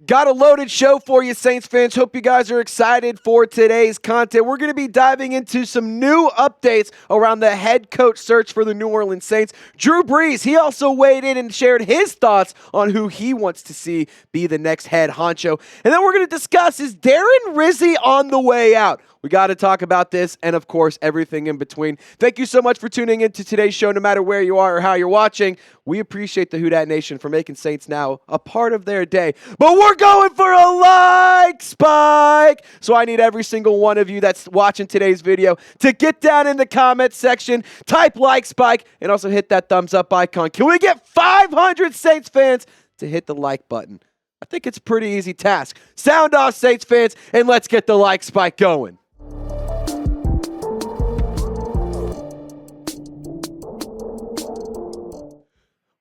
Got a loaded show for you, Saints fans. Hope you guys are excited for today's content. We're going to be diving into some new updates around the head coach search for the New Orleans Saints. Drew Brees, he also weighed in and shared his thoughts on who he wants to see be the next head honcho. And then we're going to discuss, is Darren Rizzi on the way out? We got to talk about this and, of course, everything in between. Thank you so much for tuning into today's show, no matter where you are or how you're watching. We appreciate the Who Dat Nation for making Saints Now a part of their day. But we're going for a like spike! So I need every single one of you that's watching today's video to get down in the comments section, type like spike, and also hit that thumbs up icon. Can we get 500 Saints fans to hit the like button? I think it's a pretty easy task. Sound off, Saints fans, and let's get the like spike going.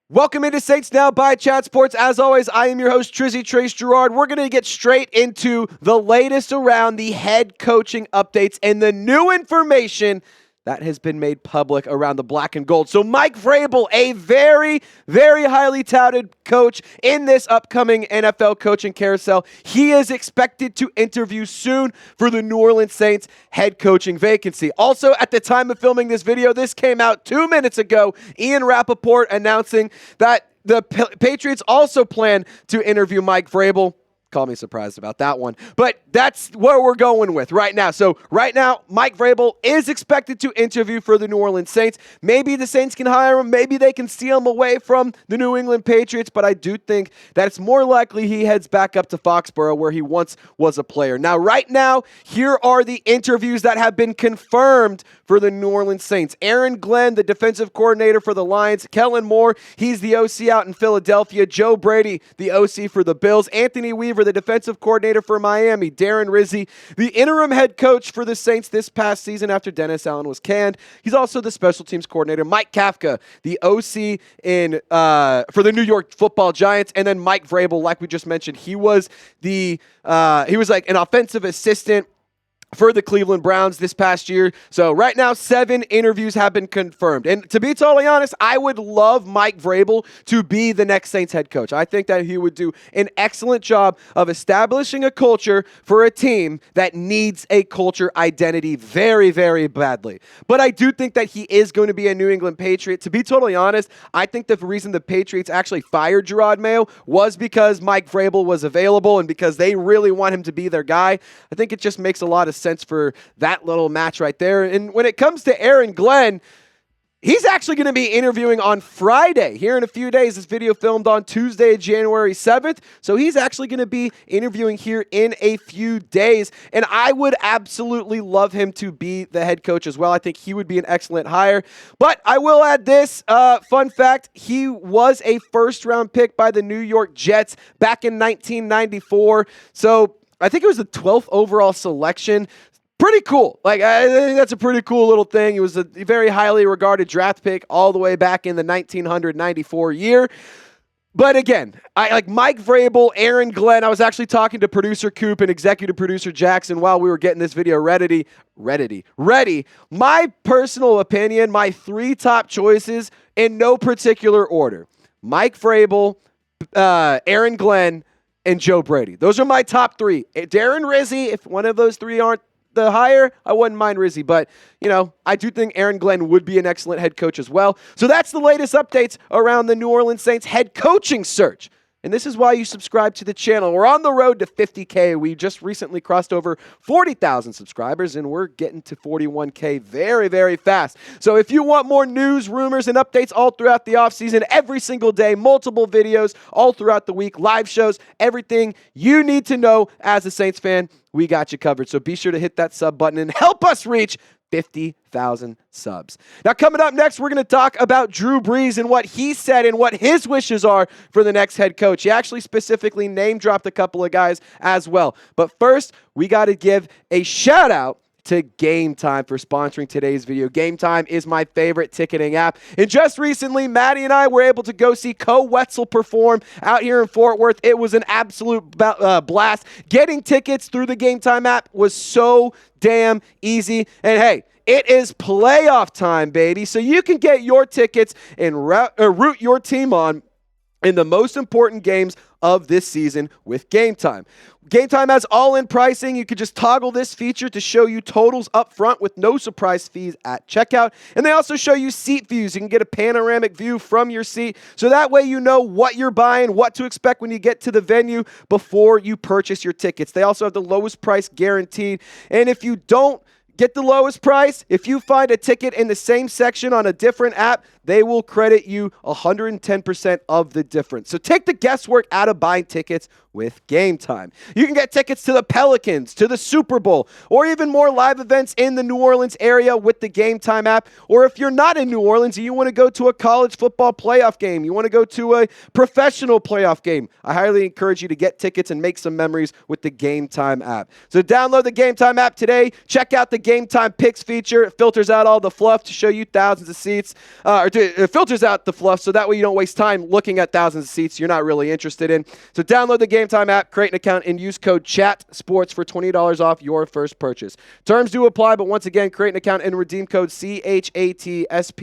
Welcome into Saints Now by Chat Sports. As always, I am your host, Trizzy Trace Girouard. We're going to get straight into the latest around the head coaching updates and the new information that has been made public around the black and gold. So Mike Vrabel, a very, very highly touted coach in this upcoming NFL coaching carousel, he is expected to interview soon for the New Orleans Saints head coaching vacancy. Also, at the time of filming this video, this came out 2 minutes ago, Ian Rappaport announcing that the Patriots also plan to interview Mike Vrabel. Call me surprised about that one. But that's where we're going with right now. So right now, Mike Vrabel is expected to interview for the New Orleans Saints. Maybe the Saints can hire him. Maybe they can steal him away from the New England Patriots. But I do think that it's more likely he heads back up to Foxborough where he once was a player. Now, right now, here are the interviews that have been confirmed for the New Orleans Saints. Aaron Glenn, the defensive coordinator for the Lions. Kellen Moore, he's the OC out in Philadelphia. Joe Brady, the OC for the Bills. Anthony Weaver, the defensive coordinator for Miami. Darren Rizzi, the interim head coach for the Saints this past season after Dennis Allen was canned. He's also the special teams coordinator. Mike Kafka, the OC for the New York Football Giants. And then Mike Vrabel, like we just mentioned, he was like an offensive assistant for the Cleveland Browns this past year. So right now, 7 interviews have been confirmed. And to be totally honest, I would love Mike Vrabel to be the next Saints head coach. I think that he would do an excellent job of establishing a culture for a team that needs a culture identity very, very badly. But I do think that he is going to be a New England Patriot. To be totally honest, I think the reason the Patriots actually fired Gerard Mayo was because Mike Vrabel was available and because they really want him to be their guy. I think it just makes a lot of sense for that little match right there. And when it comes to Aaron Glenn, he's actually going to be interviewing on Friday here in a few days. This video filmed on Tuesday, January 7th. So he's actually going to be interviewing here in a few days. And I would absolutely love him to be the head coach as well. I think he would be an excellent hire. But I will add this fun fact. He was a first-round pick by the New York Jets back in 1994. So I think it was the 12th overall selection. Pretty cool. I think that's a pretty cool little thing. It was a very highly regarded draft pick all the way back in the 1994 year. But again, I like Mike Vrabel, Aaron Glenn. I was actually talking to producer Coop and executive producer Jackson while we were getting this video ready. My personal opinion, my 3 top choices in no particular order: Mike Vrabel, Aaron Glenn, and Joe Brady. Those are my top 3. Darren Rizzi, if one of those 3 aren't the hire, I wouldn't mind Rizzi. But, I do think Aaron Glenn would be an excellent head coach as well. So that's the latest updates around the New Orleans Saints head coaching search. And this is why you subscribe to the channel. We're on the road to 50K. We just recently crossed over 40,000 subscribers, and we're getting to 41K very, very fast. So if you want more news, rumors, and updates all throughout the offseason, every single day, multiple videos all throughout the week, live shows, everything you need to know as a Saints fan, we got you covered. So be sure to hit that sub button and help us reach 50,000 subs. Now, coming up next, we're going to talk about Drew Brees and what he said and what his wishes are for the next head coach. He actually specifically name-dropped a couple of guys as well. But first, we got to give a shout-out to Game Time for sponsoring today's video. Game Time is my favorite ticketing app. And just recently, Maddie and I were able to go see Co Wetzel perform out here in Fort Worth. It was an absolute blast. Getting tickets through the Game Time app was so damn easy. And hey, it is playoff time, baby. So you can get your tickets and root your team on in the most important games of this season with Game Time. Game Time has all-in pricing. You can just toggle this feature to show you totals up front with no surprise fees at checkout. And they also show you seat views. You can get a panoramic view from your seat, so that way you know what you're buying, what to expect when you get to the venue before you purchase your tickets. They also have the lowest price guaranteed. And if you don't get the lowest price, if you find a ticket in the same section on a different app, they will credit you 110% of the difference. So take the guesswork out of buying tickets with Game Time. You can get tickets to the Pelicans, to the Super Bowl, or even more live events in the New Orleans area with the Game Time app. Or if you're not in New Orleans and you want to go to a college football playoff game, you want to go to a professional playoff game, I highly encourage you to get tickets and make some memories with the Game Time app. So download the Game Time app today. Check out the Game Time Picks feature. It filters out all the fluff to show you thousands of seats, it filters out the fluff so that way you don't waste time looking at thousands of seats you're not really interested in. So download the Game Time app, create an account, and use code CHATSPORTS for $20 off your first purchase. Terms do apply, but once again, create an account and redeem code CHATSPORTS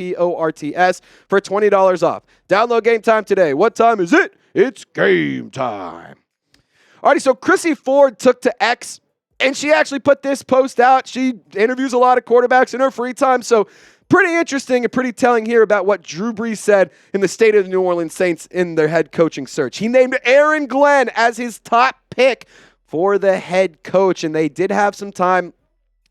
for $20 off. Download Game Time today. What time is it? It's game time. Alrighty, so Crissy Froyd took to X, and she actually put this post out. She interviews a lot of quarterbacks in her free time, so pretty interesting and pretty telling here about what Drew Brees said in the state of the New Orleans Saints in their head coaching search. He named Aaron Glenn as his top pick for the head coach, and they did have some time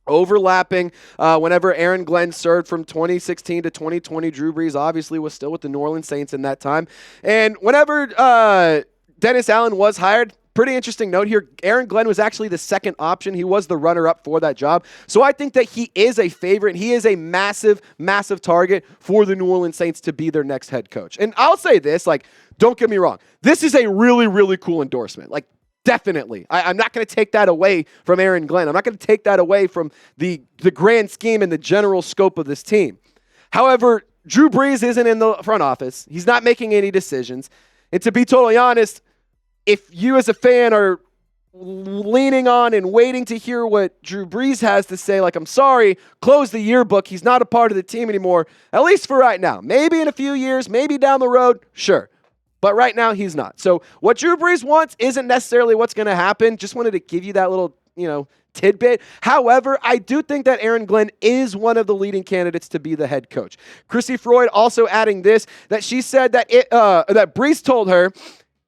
overlapping whenever Aaron Glenn served from 2016 to 2020. Drew Brees obviously was still with the New Orleans Saints in that time. And whenever Dennis Allen was hired, pretty interesting note here, Aaron Glenn was actually the second option. He was the runner-up for that job. So I think that he is a favorite. He is a massive, massive target for the New Orleans Saints to be their next head coach. And I'll say this, don't get me wrong. This is a really, really cool endorsement. Definitely. I'm not going to take that away from Aaron Glenn. I'm not going to take that away from the grand scheme and the general scope of this team. However, Drew Brees isn't in the front office. He's not making any decisions. And to be totally honest, if you as a fan are leaning on and waiting to hear what Drew Brees has to say, I'm sorry, close the yearbook. He's not a part of the team anymore, at least for right now. Maybe in a few years, maybe down the road, sure. But right now, he's not. So what Drew Brees wants isn't necessarily what's going to happen. Just wanted to give you that little, tidbit. However, I do think that Aaron Glenn is one of the leading candidates to be the head coach. Crissy Froyd also adding this, that she said that that Brees told her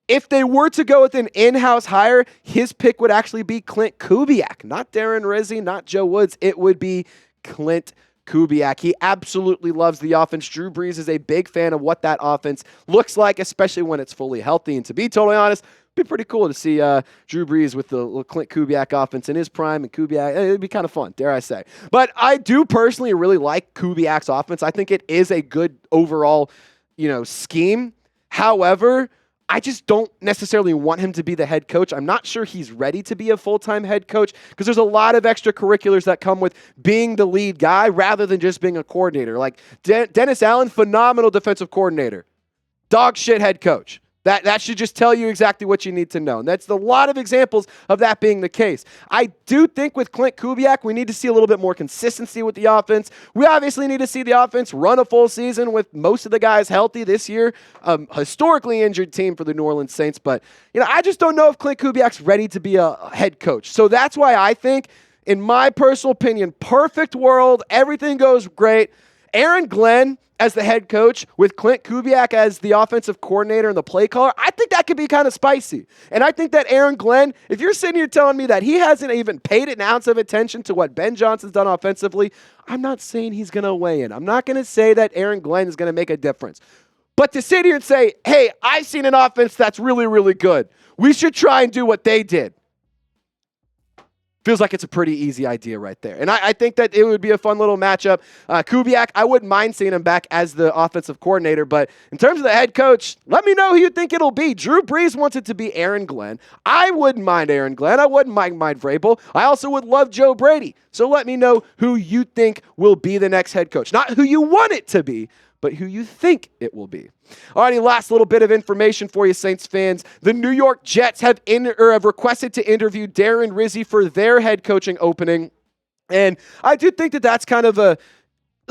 if they were to go with an in-house hire, his pick would actually be Clint Kubiak, not Darren Rizzi, not Joe Woods. It would be Clint Kubiak. He absolutely loves the offense. Drew Brees is a big fan of what that offense looks like, especially when it's fully healthy. And to be totally honest, it'd be pretty cool to see Drew Brees with the Clint Kubiak offense in his prime, and Kubiak, it'd be kind of fun, dare I say. But I do personally really like Kubiak's offense. I think it is a good overall, scheme. However, I just don't necessarily want him to be the head coach. I'm not sure he's ready to be a full-time head coach because there's a lot of extracurriculars that come with being the lead guy rather than just being a coordinator. Dennis Allen, phenomenal defensive coordinator. Dog shit head coach. That should just tell you exactly what you need to know. And that's a lot of examples of that being the case. I do think with Clint Kubiak, we need to see a little bit more consistency with the offense. We obviously need to see the offense run a full season with most of the guys healthy this year. Historically injured team for the New Orleans Saints. But, I just don't know if Clint Kubiak's ready to be a head coach. So that's why I think, in my personal opinion, perfect world, everything goes great. Aaron Glenn as the head coach with Clint Kubiak as the offensive coordinator and the play caller, I think that could be kind of spicy. And I think that Aaron Glenn, if you're sitting here telling me that he hasn't even paid an ounce of attention to what Ben Johnson's done offensively, I'm not saying he's going to weigh in. I'm not going to say that Aaron Glenn is going to make a difference. But to sit here and say, hey, I've seen an offense that's really, really good. We should try and do what they did. Feels like it's a pretty easy idea right there. And I think that it would be a fun little matchup. Kubiak, I wouldn't mind seeing him back as the offensive coordinator. But in terms of the head coach, let me know who you think it'll be. Drew Brees wants it to be Aaron Glenn. I wouldn't mind Aaron Glenn. I wouldn't mind Vrabel. I also would love Joe Brady. So let me know who you think will be the next head coach. Not who you want it to be, but who you think it will be. Alrighty, last little bit of information for you, Saints fans. The New York Jets have requested to interview Darren Rizzi for their head coaching opening. And I do think that that's kind of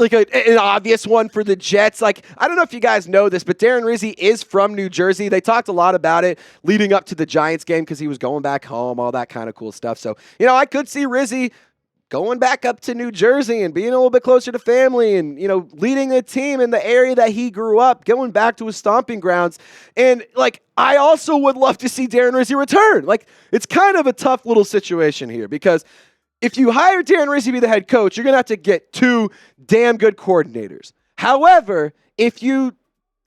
like an obvious one for the Jets. Like, I don't know if you guys know this, but Darren Rizzi is from New Jersey. They talked a lot about it leading up to the Giants game because he was going back home, all that kind of cool stuff. So, I could see Rizzi going back up to New Jersey and being a little bit closer to family and, leading the team in the area that he grew up, going back to his stomping grounds. And, I also would love to see Darren Rizzi return. It's kind of a tough little situation here because if you hire Darren Rizzi to be the head coach, you're going to have to get 2 damn good coordinators. However, if you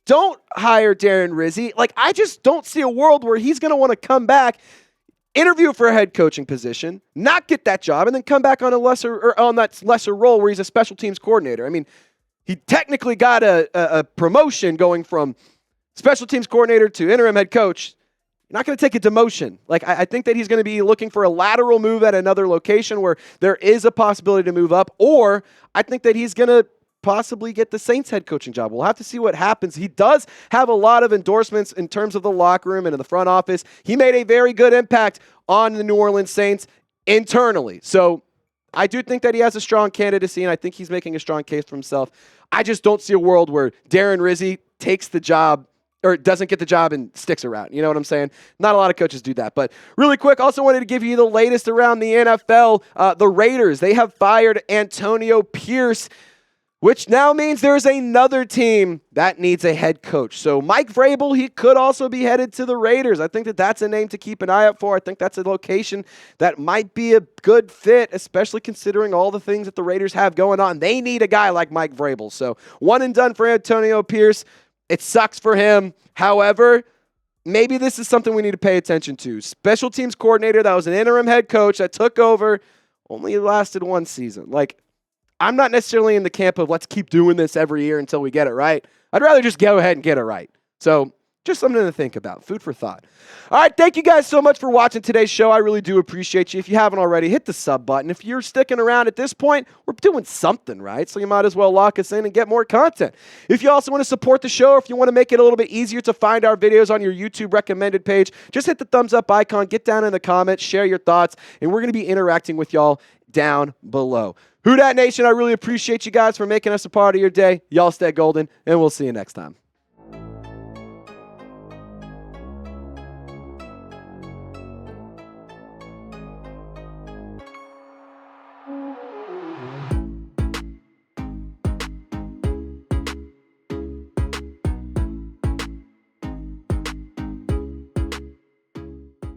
don't hire Darren Rizzi, I just don't see a world where he's going to want to come back, interview for a head coaching position, not get that job, and then come back on that lesser role where he's a special teams coordinator. I mean, he technically got a promotion going from special teams coordinator to interim head coach. Not going to take a demotion. I think that he's going to be looking for a lateral move at another location where there is a possibility to move up, or I think that he's going to possibly get the Saints head coaching job. We'll have to see what happens. He does have a lot of endorsements in terms of the locker room and in the front office. He made a very good impact on the New Orleans Saints internally. So I do think that he has a strong candidacy, and I think he's making a strong case for himself. I just don't see a world where Darren Rizzi takes the job or doesn't get the job and sticks around. You know what I'm saying? Not a lot of coaches do that. But really quick, also wanted to give you the latest around the NFL. The Raiders, they have fired Antonio Pierce, which now means there's another team that needs a head coach. So Mike Vrabel, he could also be headed to the Raiders. I think that that's a name to keep an eye out for. I think that's a location that might be a good fit, especially considering all the things that the Raiders have going on. They need a guy like Mike Vrabel. So one and done for Antonio Pierce. It sucks for him. However, maybe this is something we need to pay attention to. Special teams coordinator that was an interim head coach that took over, only lasted 1 season. I'm not necessarily in the camp of let's keep doing this every year until we get it right. I'd rather just go ahead and get it right. So just something to think about. Food for thought. All right, thank you guys so much for watching today's show. I really do appreciate you. If you haven't already, hit the sub button. If you're sticking around at this point, we're doing something right, so you might as well lock us in and get more content. If you also want to support the show, or if you want to make it a little bit easier to find our videos on your YouTube recommended page, just hit the thumbs up icon, get down in the comments, share your thoughts, and we're going to be interacting with y'all down below. Who Dat Nation, I really appreciate you guys for making us a part of your day. Y'all stay golden, and we'll see you next time.